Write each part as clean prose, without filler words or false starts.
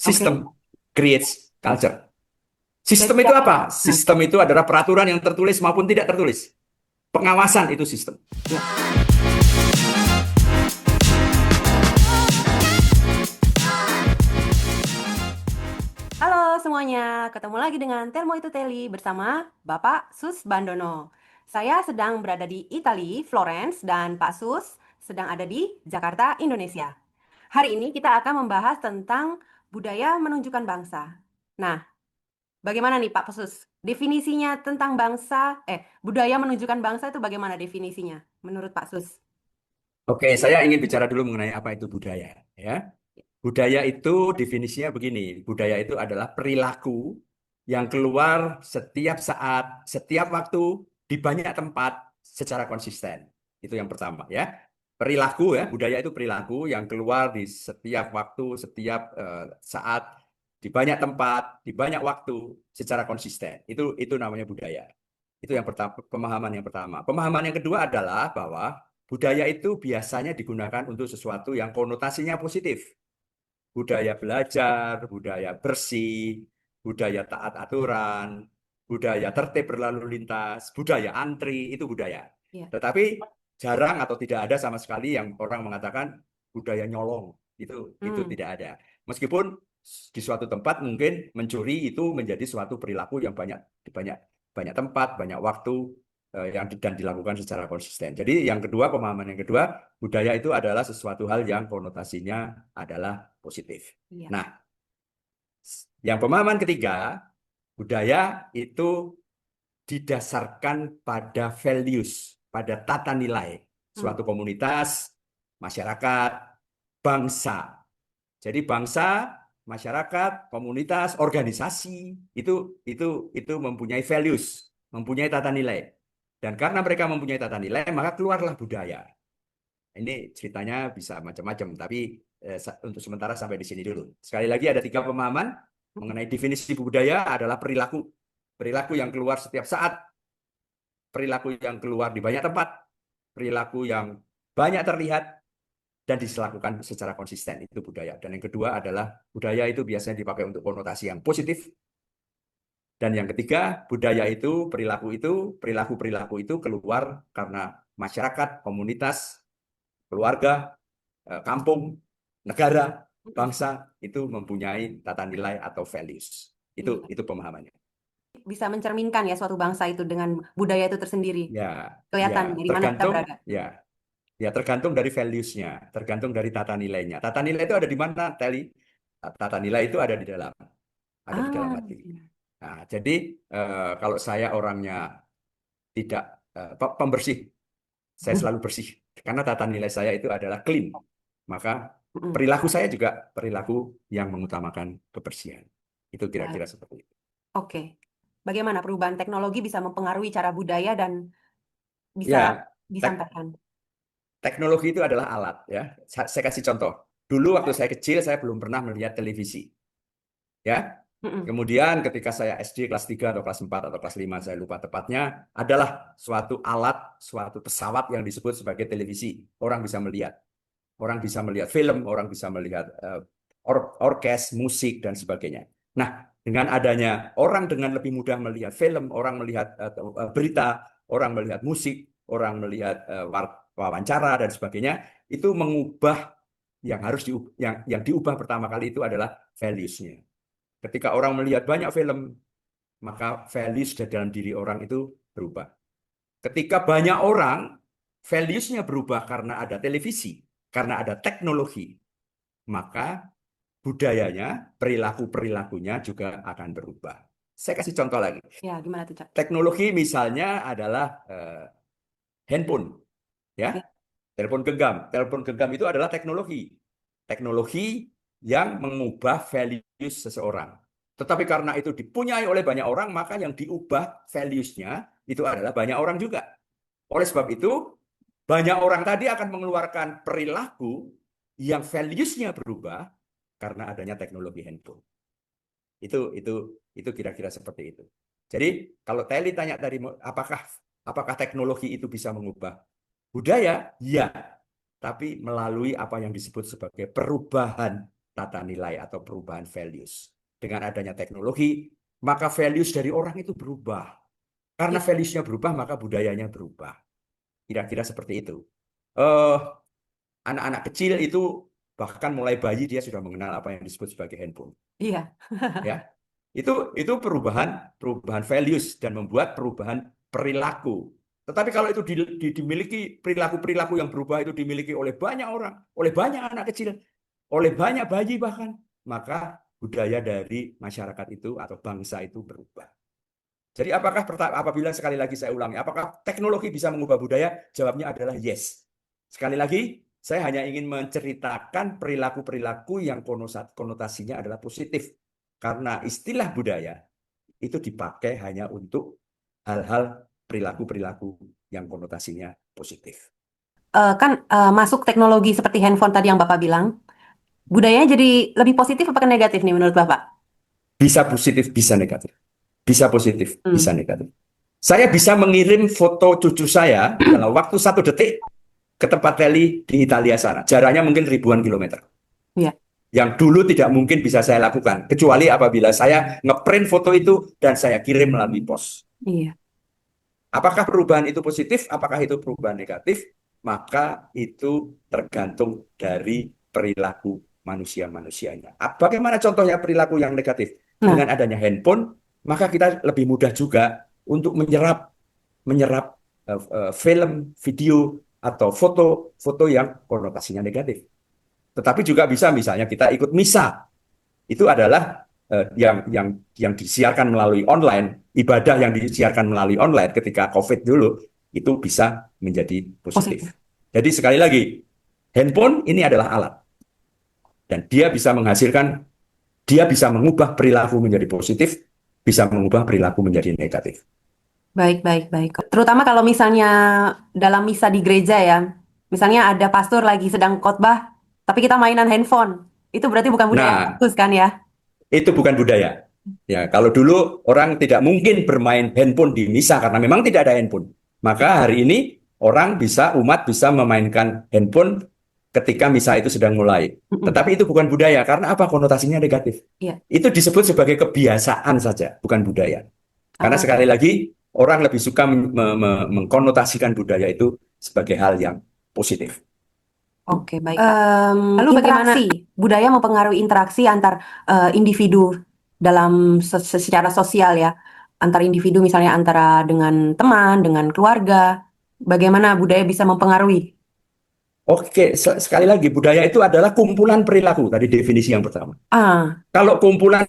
Oke. System creates culture. Berarti Sistem itu apa? nah, Sistem itu adalah peraturan yang tertulis maupun tidak tertulis. Pengawasan itu sistem. ya. Halo semuanya, ketemu lagi dengan Telmo itu Teli bersama Bapak Sus Bandono. Saya sedang berada di Italia, Florence, dan Pak Sus sedang ada di Jakarta, Indonesia. Hari ini kita akan membahas tentang budaya menunjukkan bangsa. Nah, bagaimana nih Pak Sus? Definisinya tentang budaya menunjukkan bangsa itu bagaimana definisinya menurut Pak Sus? Oke, saya ingin bicara dulu mengenai apa itu budaya. Ya, budaya itu definisinya begini. Budaya itu adalah perilaku yang keluar setiap saat, setiap waktu, di banyak tempat secara konsisten. Itu yang pertama ya. Perilaku ya, budaya itu perilaku yang keluar di setiap waktu, setiap saat, di banyak tempat, di banyak waktu secara konsisten. Itu namanya budaya. Itu yang pertama, pemahaman yang pertama. Pemahaman yang kedua adalah bahwa budaya itu biasanya digunakan untuk sesuatu yang konotasinya positif. Budaya belajar, budaya bersih, budaya taat aturan, budaya tertib berlalu lintas, budaya antri, itu budaya. Ya. Tetapi jarang atau tidak ada sama sekali yang orang mengatakan budaya nyolong. Itu Hmm. tidak ada. Meskipun di suatu tempat mungkin mencuri itu menjadi suatu perilaku yang banyak banyak tempat, banyak waktu yang dan dilakukan secara konsisten. Jadi yang kedua, pemahaman yang kedua, budaya itu adalah sesuatu hal yang konotasinya adalah positif. Iya. Nah, yang pemahaman ketiga, budaya itu didasarkan pada values, pada tata nilai Hmm. suatu komunitas, masyarakat, bangsa. Jadi bangsa, masyarakat, komunitas, organisasi itu mempunyai values, mempunyai tata nilai. Dan karena mereka mempunyai tata nilai, maka keluarlah budaya. Ini ceritanya bisa macam-macam, tapi untuk sementara sampai di sini dulu. Sekali lagi ada tiga pemahaman mengenai definisi budaya adalah perilaku. Perilaku yang keluar setiap saat, perilaku yang keluar di banyak tempat, perilaku yang banyak terlihat, dan dilakukan secara konsisten. Itu budaya. Dan yang kedua adalah budaya itu biasanya dipakai untuk konotasi yang positif. Dan yang ketiga, budaya itu, perilaku-perilaku itu keluar karena masyarakat, komunitas, keluarga, kampung, negara, bangsa itu mempunyai tata nilai atau values. Iya. Itu pemahamannya. Bisa mencerminkan ya suatu bangsa itu dengan budaya itu tersendiri. Ya, ya, Kelihatan dari mana kita tergantung berada. ya, ya tergantung dari values-nya, tergantung dari tata nilainya. Tata nilai itu ada di mana, Teli? Tata nilai itu ada di dalam Ah, hati. iya. Nah, jadi kalau saya orangnya tidak pembersih, saya selalu bersih karena tata nilai saya itu adalah clean. Maka Mm-mm. perilaku saya juga perilaku yang mengutamakan kebersihan. Itu Baik. kira-kira seperti itu. Oke. Bagaimana perubahan teknologi bisa mempengaruhi cara budaya dan bisa Ya, tek- disampaikan? teknologi itu adalah alat ya. Saya kasih contoh. Dulu waktu saya kecil saya belum pernah melihat televisi. Ya. Mm-mm. Kemudian ketika saya SD kelas 3 atau kelas 4 atau kelas 5 saya lupa tepatnya, adalah suatu alat, suatu pesawat yang disebut sebagai televisi. Orang bisa melihat. Orang bisa melihat film, orang bisa melihat orkes, musik, dan sebagainya. Nah, dengan adanya orang dengan lebih mudah melihat film, orang melihat berita, orang melihat musik, orang melihat wawancara, dan sebagainya, itu mengubah yang diubah pertama kali itu adalah values-nya. Ketika orang melihat banyak film, maka values di dalam diri orang itu berubah. Ketika banyak orang, values-nya berubah karena ada televisi, karena ada teknologi, maka budayanya, perilaku-perilakunya juga akan berubah. Saya kasih contoh lagi. Ya, gimana tuh, Cak? Teknologi misalnya adalah handphone, Ya. ya, telepon genggam. Telepon genggam itu adalah teknologi. Teknologi yang mengubah values seseorang. Tetapi karena itu dipunyai oleh banyak orang, maka yang diubah values-nya itu adalah banyak orang juga. Oleh sebab itu, banyak orang tadi akan mengeluarkan perilaku yang values-nya berubah karena adanya teknologi handphone. Itu kira-kira seperti itu. Jadi kalau Teli tanya tadi, apakah teknologi itu bisa mengubah budaya? Ya, tapi melalui apa yang disebut sebagai perubahan. tata nilai atau perubahan values. Dengan adanya teknologi, maka values dari orang itu berubah. Karena values-nya berubah, maka budayanya berubah. Kira-kira seperti itu. Anak-anak kecil itu bahkan mulai bayi dia sudah mengenal apa yang disebut sebagai handphone. Iya. Ya, itu perubahan values dan membuat perubahan perilaku. Tetapi kalau itu dimiliki perilaku-perilaku yang berubah itu dimiliki oleh banyak orang, oleh banyak anak kecil, oleh banyak bayi bahkan, maka budaya dari masyarakat itu atau bangsa itu berubah. Jadi apabila sekali lagi saya ulangi, apakah teknologi bisa mengubah budaya? Jawabnya adalah yes. Sekali lagi, saya hanya ingin menceritakan perilaku-perilaku yang konotasinya adalah positif. Karena istilah budaya itu dipakai hanya untuk hal-hal perilaku-perilaku yang konotasinya positif. Kan masuk teknologi seperti handphone tadi yang Bapak bilang, budayanya jadi lebih positif apa negatif nih menurut Bapak? Bisa positif, bisa negatif. Bisa positif, bisa Hmm. negatif. Saya bisa mengirim foto cucu saya dalam waktu 1 detik ke tempat Teli di Italia sana. Jaraknya mungkin ribuan kilometer. Iya. Yang dulu tidak mungkin bisa saya lakukan. Kecuali apabila saya ngeprint foto itu dan saya kirim melalui pos. Iya. Apakah perubahan itu positif? Apakah itu perubahan negatif? Maka itu tergantung dari perilaku manusia-manusianya. Bagaimana contohnya perilaku yang negatif? Nah, Dengan adanya handphone, maka kita lebih mudah juga untuk menyerap film, video, atau foto-foto yang konotasinya negatif. Tetapi juga bisa misalnya kita ikut misa. Itu adalah yang disiarkan melalui online, ibadah yang disiarkan melalui online ketika COVID dulu, itu bisa menjadi positif. positif. Jadi sekali lagi, handphone ini adalah alat. Dan dia bisa mengubah perilaku menjadi positif, bisa mengubah perilaku menjadi negatif. Baik, baik, baik. Terutama kalau misalnya dalam misa di gereja ya, misalnya ada pastor lagi sedang khotbah, tapi kita mainan handphone. Itu berarti bukan budaya yang Nah, bagus kan ya? itu bukan budaya. Ya, kalau dulu orang tidak mungkin bermain handphone di misa karena memang tidak ada handphone. Maka hari ini umat bisa memainkan handphone ketika misa itu sedang mulai. Mm-mm. Tetapi itu bukan budaya karena apa? Konotasinya negatif. Iya. Itu disebut sebagai kebiasaan saja, bukan budaya. Karena Oh, sekali lagi orang lebih suka mengkonotasikan budaya itu sebagai hal yang positif. oke, baik, Pak. Lalu bagaimana budaya mempengaruhi interaksi antar individu dalam secara sosial ya? Antar individu misalnya antara dengan teman, dengan keluarga. Bagaimana budaya bisa mempengaruhi? Oke, sekali lagi budaya itu adalah kumpulan perilaku tadi definisi yang pertama. Ah, Kalau kumpulan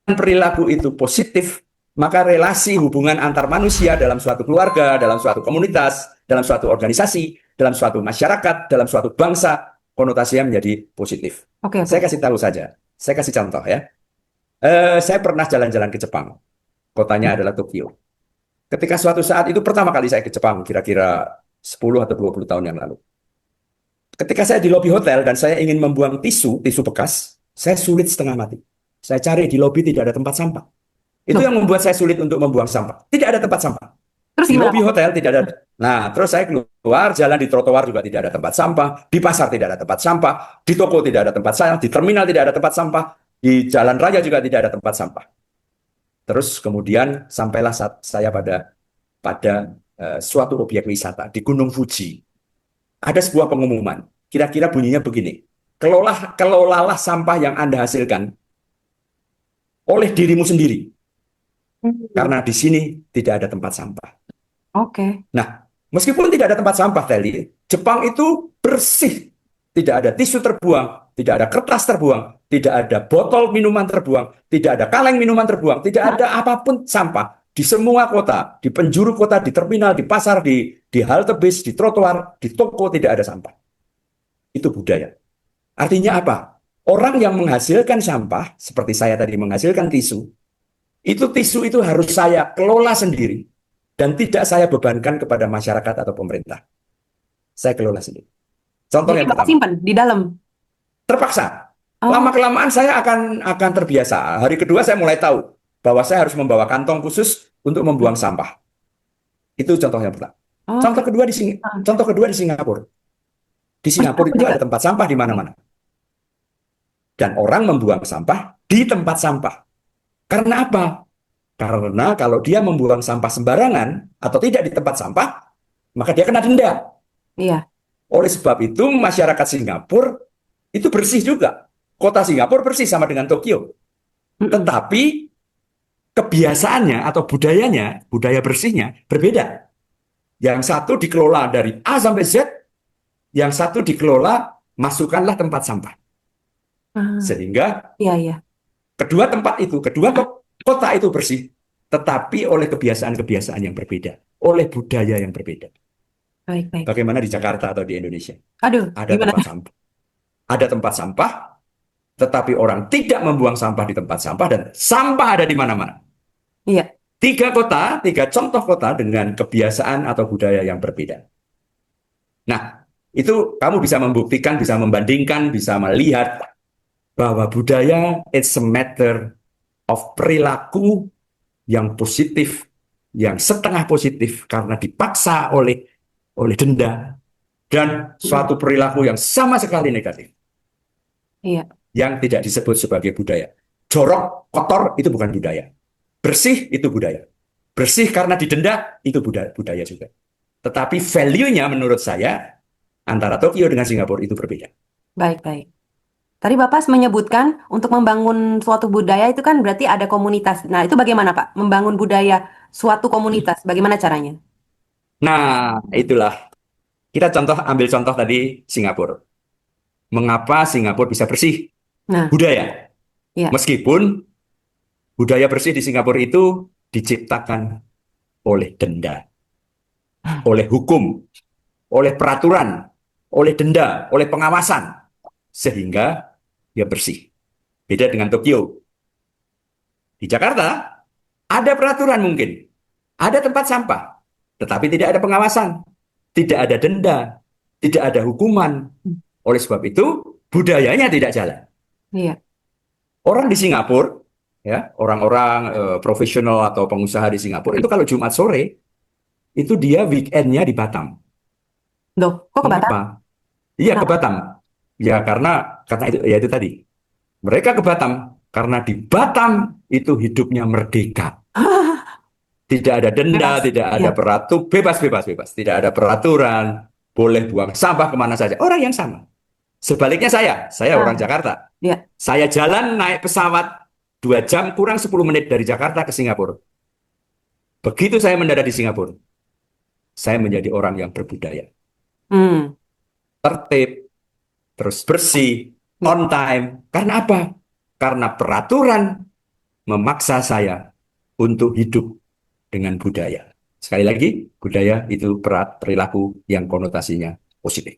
perilaku itu positif, maka relasi hubungan antar manusia dalam suatu keluarga, dalam suatu komunitas, dalam suatu organisasi, dalam suatu masyarakat, dalam suatu bangsa, konotasinya menjadi positif. oke, Saya oke. kasih tahu saja, saya kasih contoh ya. Saya pernah jalan-jalan ke Jepang, kotanya adalah Tokyo. Ketika suatu saat itu pertama kali saya ke Jepang, kira-kira 10 atau 20 tahun yang lalu. Ketika saya di lobi hotel dan saya ingin membuang tisu bekas, saya sulit setengah mati. Saya cari di lobi tidak ada tempat sampah. Itu Loh, yang membuat saya sulit untuk membuang sampah. Tidak ada tempat sampah. terus Di gimana, lobi Pak? hotel tidak ada. Nah, terus saya keluar, jalan di trotoar juga tidak ada tempat sampah. Di pasar tidak ada tempat sampah. Di toko tidak ada tempat sampah. Di terminal tidak ada tempat sampah. Di jalan raya juga tidak ada tempat sampah. Terus kemudian sampailah saya pada suatu objek wisata di Gunung Fuji. Ada sebuah pengumuman. Kira-kira bunyinya begini. Kelolalah sampah yang Anda hasilkan oleh dirimu sendiri. Karena di sini tidak ada tempat sampah. Oke. Nah, meskipun tidak ada tempat sampah, Teli, Jepang itu bersih. Tidak ada tisu terbuang, tidak ada kertas terbuang, tidak ada botol minuman terbuang, tidak ada kaleng minuman terbuang, tidak ada apapun sampah. Di semua kota, di penjuru kota, di terminal, di pasar, di halte bis, di trotoar, di toko tidak ada sampah. Itu budaya. Artinya apa? Orang yang menghasilkan sampah, seperti saya tadi menghasilkan tisu itu harus saya kelola sendiri dan tidak saya bebankan kepada masyarakat atau pemerintah. Saya kelola sendiri. Contoh Jadi yang Bapak pertama, simpan di dalam. terpaksa. Oh, Lama-kelamaan saya akan terbiasa. Hari kedua saya mulai tahu bahwa saya harus membawa kantong khusus untuk membuang sampah. Itu contoh yang pertama. oke. Contoh kedua di Singapura. Di Oh, Singapura Singapura itu juga. ada tempat sampah di mana-mana. Dan orang membuang sampah di tempat sampah. Karena apa? Karena kalau dia membuang sampah sembarangan atau tidak di tempat sampah, maka dia kena denda. Iya. Oleh sebab itu, masyarakat Singapura itu bersih juga. Kota Singapura bersih sama dengan Tokyo. Mm-mm. Tetapi kebiasaannya atau budayanya, budaya bersihnya berbeda. Yang satu dikelola dari A sampai Z, yang satu dikelola masukkanlah tempat sampah. Ah, Sehingga iya, iya. kedua tempat itu, kedua kota itu bersih, tetapi oleh kebiasaan-kebiasaan yang berbeda, oleh budaya yang berbeda. Baik, baik. Bagaimana di Jakarta atau di Indonesia? Aduh, Ada gimana tempat tuh? sampah. Ada tempat sampah, tetapi orang tidak membuang sampah di tempat sampah dan sampah ada di mana-mana. Iya. Tiga contoh kota dengan kebiasaan atau budaya yang berbeda. Nah, itu kamu bisa membuktikan, bisa membandingkan, bisa melihat bahwa budaya it's a matter of perilaku yang positif, yang setengah positif karena dipaksa oleh denda, dan Mm. suatu perilaku yang sama sekali negatif, Iya. yang tidak disebut sebagai budaya. Jorok, kotor, itu bukan budaya. Bersih, itu budaya. Bersih karena didenda, itu budaya juga. Tetapi value-nya menurut saya, antara Tokyo dengan Singapura itu berbeda. Baik, baik. Tadi Bapak menyebutkan untuk membangun suatu budaya itu kan berarti ada komunitas. Nah, itu bagaimana, Pak? Membangun budaya suatu komunitas, bagaimana caranya? Nah, itulah. Kita ambil contoh tadi Singapura. Mengapa Singapura bisa bersih? Nah, Budaya. iya. Meskipun budaya bersih di Singapura itu diciptakan oleh denda, oleh hukum, oleh peraturan, oleh denda, oleh pengawasan, sehingga dia bersih. Beda dengan Tokyo. Di Jakarta, ada peraturan mungkin, ada tempat sampah, tetapi tidak ada pengawasan, tidak ada denda, tidak ada hukuman. Oleh sebab itu, budayanya tidak jalan. Iya. Orang di Singapura, ya, orang-orang profesional atau pengusaha di Singapura itu kalau Jumat sore itu dia weekendnya di Batam. Loh, kok ke Batam? Mengapa? Iya ke Kenapa? Batam. Ya karena itu ya itu tadi. Mereka ke Batam karena di Batam itu hidupnya merdeka. Tidak ada denda, Bebas. tidak ada Iya. peraturan, bebas, bebas, bebas. Tidak ada peraturan, boleh buang sampah kemana saja. Orang yang sama. Sebaliknya saya orang Ah, Jakarta. iya. Saya jalan naik pesawat 2 jam kurang 10 menit dari Jakarta ke Singapura. Begitu saya mendarat di Singapura, saya menjadi orang yang berbudaya. Hmm. Tertib, terus bersih, Iya. on time. Karena apa? Karena peraturan memaksa saya untuk hidup dengan budaya. Sekali lagi, budaya itu perilaku yang konotasinya positif.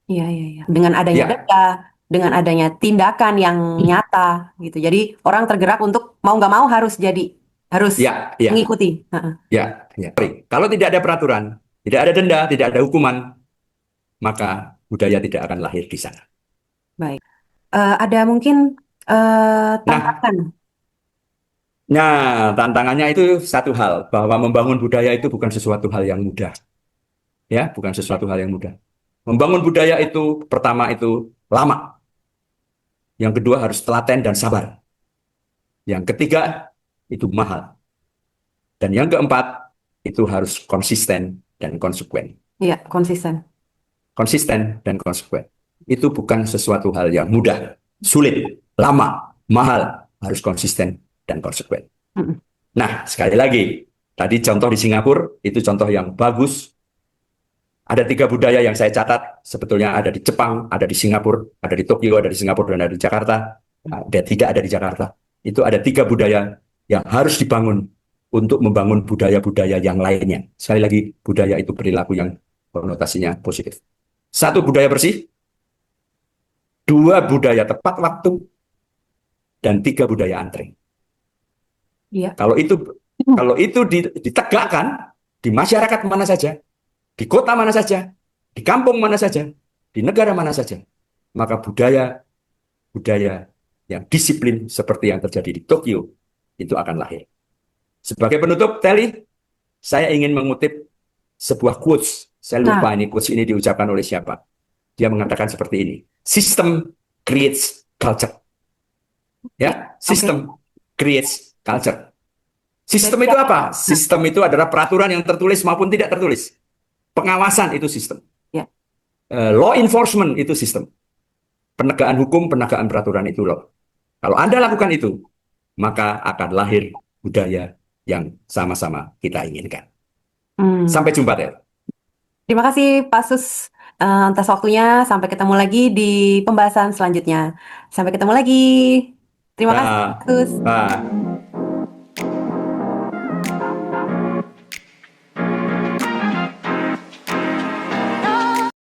Iya, iya, iya. Dengan adanya Ya, denda, dengan adanya tindakan yang nyata gitu. Jadi orang tergerak untuk mau nggak mau harus ya, ya, mengikuti. Heeh. ya, ya. Kalau tidak ada peraturan, tidak ada denda, tidak ada hukuman, maka budaya tidak akan lahir di sana. Baik. Ada mungkin Nah, tantangan. nah, tantangannya itu satu hal, bahwa membangun budaya itu bukan sesuatu hal yang mudah. Ya, bukan sesuatu hal yang mudah. Membangun budaya itu, pertama itu lama. Yang kedua harus telaten dan sabar. Yang ketiga itu mahal. Dan yang keempat itu harus konsisten dan konsekuen. Iya, konsisten. Konsisten dan konsekuen. Itu bukan sesuatu hal yang mudah, sulit, lama, mahal, harus konsisten dan konsekuen. Mm-mm. Nah, sekali lagi, tadi contoh di Singapura, itu contoh yang bagus. Ada 3 budaya yang saya catat, sebetulnya ada di Jepang, ada di Singapura, ada di Tokyo, ada di Singapura, dan ada di Jakarta. Ada tidak ada di Jakarta. Itu ada 3 budaya yang harus dibangun untuk membangun budaya-budaya yang lainnya. Sekali lagi, budaya itu perilaku yang konotasinya positif. 1 budaya bersih, 2 budaya tepat waktu, dan 3 budaya antre. Iya. Kalau itu kalau itu ditegakkan di masyarakat mana saja, di kota mana saja, di kampung mana saja, di negara mana saja, maka budaya budaya yang disiplin seperti yang terjadi di Tokyo itu akan lahir. Sebagai penutup, Telly, saya ingin mengutip sebuah quotes. Saya lupa Nah, ini quotes ini diucapkan oleh siapa. Dia mengatakan seperti ini. System creates culture. Ya, Ya, oke. sistem creates culture. Sistem Jadi itu apa? apa? Nah, Sistem itu adalah peraturan yang tertulis maupun tidak tertulis. Pengawasan itu sistem. ya. Law enforcement itu sistem. Penegakan hukum, penegakan peraturan itu law. Kalau Anda lakukan itu, maka akan lahir budaya yang sama-sama kita inginkan. Hmm. Sampai jumpa, Tel. Terima kasih Pak Sus atas waktunya. Sampai ketemu lagi di pembahasan selanjutnya. Sampai ketemu lagi. Terima kasih Pak Nah, Sus. nah.